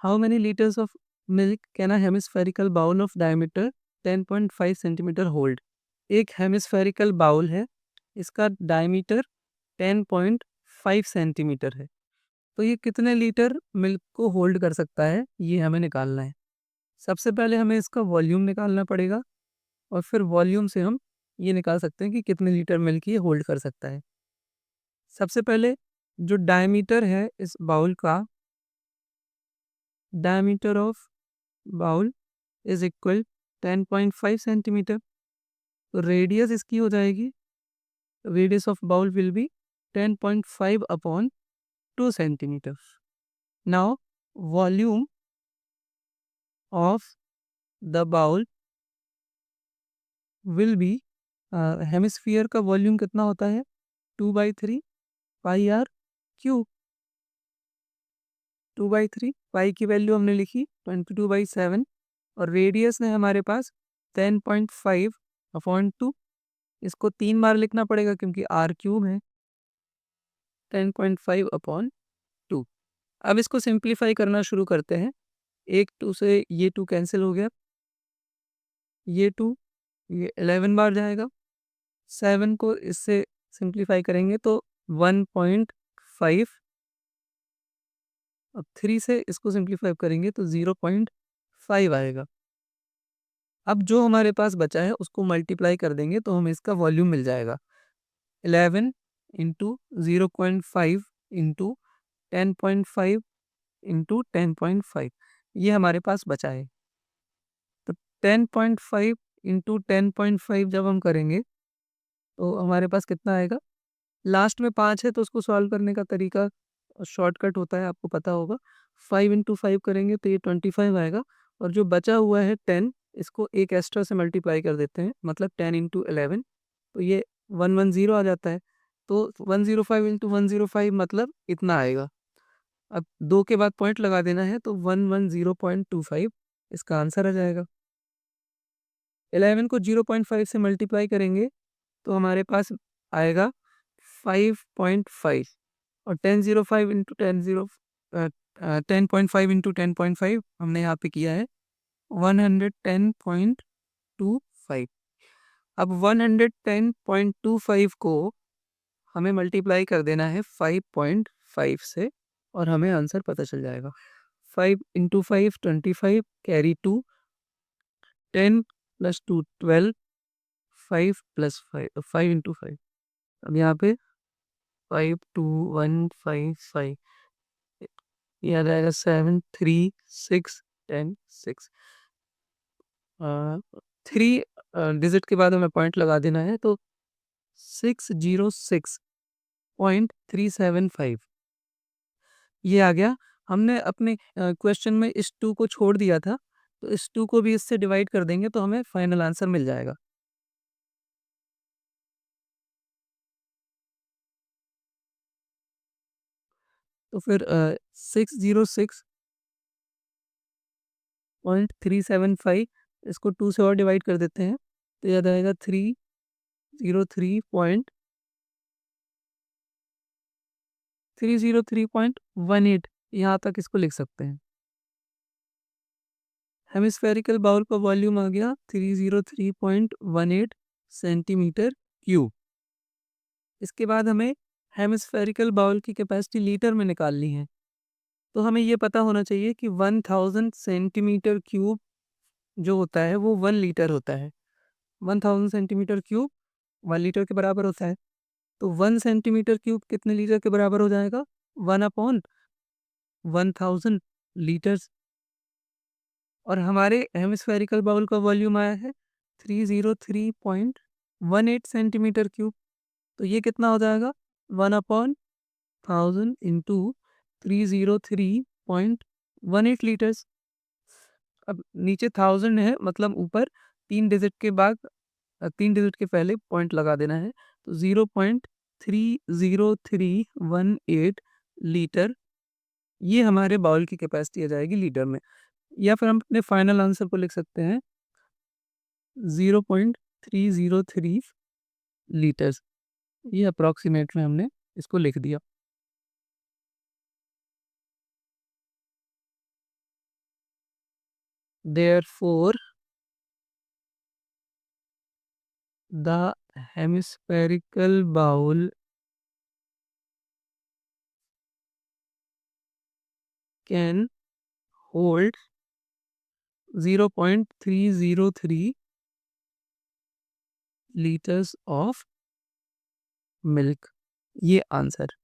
How many litres of milk can a hemispherical bowl of diameter 10.5 centimetre hold. एक hemispherical bowl है, इसका diameter 10.5 centimetre है, तो ये कितने लीटर मिल्क को होल्ड कर सकता है, ये हमें निकालना है। सबसे पहले हमें इसका वॉल्यूम निकालना पड़ेगा और फिर वॉल्यूम से हम ये निकाल सकते हैं कि कितने लीटर मिल्क ये होल्ड कर सकता है। सबसे पहले जो डायमीटर है इस बाउल का, diameter of bowl is equal 10.5 centimetre. तो रेडियस इसकी हो जाएगी, radius of bowl will be 10.5 upon 2 centimetre. Now volume of the bowl will be, hemisphere का वॉल्यूम कितना होता है, 2/3 पाई आर क्यूब। 2/3 पाई की वैल्यू हमने लिखी 22/7 और रेडियस है हमारे पास 10.5 अपॉन 2। इसको 3 बार लिखना पड़ेगा क्योंकि आर क्यूब है, 10.5 अपॉन 2। अब इसको सिंप्लीफाई करना शुरू करते हैं। एक 2 से ये 2 कैंसिल हो गया, ये 2 ये 11 बार जाएगा। 7 को इससे सिंप्लीफाई करेंगे तो 1.5। अब 3 से इसको सिंप्लीफाई करेंगे तो 0.5 आएगा। अब जो हमारे पास बचा है उसको मल्टीप्लाई कर देंगे तो हमें इसका वॉल्यूम मिल जाएगा। 11 इंटू 0.5 इंटू 10.5 इंटू 10.5, ये हमारे पास बचा है। तो 10.5 इंटू 10.5 जब हम करेंगे तो हमारे पास कितना आएगा। लास्ट में 5 है तो उसको सॉल्व करने का तरीका शॉर्टकट होता है, आपको पता होगा। 5 इंटू 5 करेंगे तो ये 25 आएगा और जो बचा हुआ है 10, इसको एक एक्स्ट्रा से मल्टीप्लाई कर देते हैं, मतलब 10 इंटू 11, तो ये 110 आ जाता है। तो 105 इंटू 105 मतलब इतना आएगा। अब 2 के बाद पॉइंट लगा देना है तो 110.25 इसका आंसर आ जाएगा। 11 को 0.5 से मल्टीप्लाई करेंगे तो हमारे पास आएगा 5.5 और 1005 इंटू 10.5 इंटू 10.5 हमने यहाँ पे किया है 110.25। अब 110.25 को हमें मल्टीप्लाई कर देना है 5.5 से और हमें आंसर पता चल जाएगा। 5 into 5 25, carry 2, 10 plus 2 12, 5 plus 5 5 into 5। अब यहाँ पे 5 2 1 5 5, ये आ जाएगा 7 3 6 10 6। 3 डिजिट के बाद हमें पॉइंट लगा देना है तो 606.375 ये आ गया। हमने अपने क्वेश्चन में इस 2 को छोड़ दिया था, तो इस 2 को भी इससे डिवाइड कर देंगे तो हमें फाइनल आंसर मिल जाएगा। तो फिर 606.375 इसको 2 से और डिवाइड कर देते हैं तो याद आएगा 303.18, यहाँ तक इसको लिख सकते हैं। हेमिस्फेरिकल बाउल का वॉल्यूम आ गया 303.18 सेंटीमीटर क्यूब। इसके बाद हमें हेमिस्फेरिकल बाउल की कैपेसिटी लीटर में निकालनी है, तो हमें ये पता होना चाहिए कि 1000 सेंटीमीटर क्यूब जो होता है वो 1 लीटर होता है। 1000 सेंटीमीटर क्यूब 1 लीटर के बराबर होता है। तो 1 सेंटीमीटर क्यूब कितने लीटर के बराबर हो जाएगा, 1/1000 लीटर्स। और हमारे हेमिस्फेरिकल बाउल का वॉल्यूम आया है 303.18 सेंटीमीटर क्यूब, तो ये कितना हो जाएगा 1/1000 इंटू 303.18 लीटर्स। अब नीचे 1000 है, मतलब ऊपर 3 डिजिट के बाद 3 डिजिट के पहले पॉइंट लगा देना है, तो 0.30318 लीटर ये हमारे बाउल की कैपेसिटी आ जाएगी लीटर में। या फिर हम अपने फाइनल आंसर को लिख सकते हैं 0.303 लीटर्स। ये अप्रॉक्सीमेट में हमने इसको लिख दिया। Therefore, the hemispherical bowl can hold 0.303 liters of milk. ये आंसर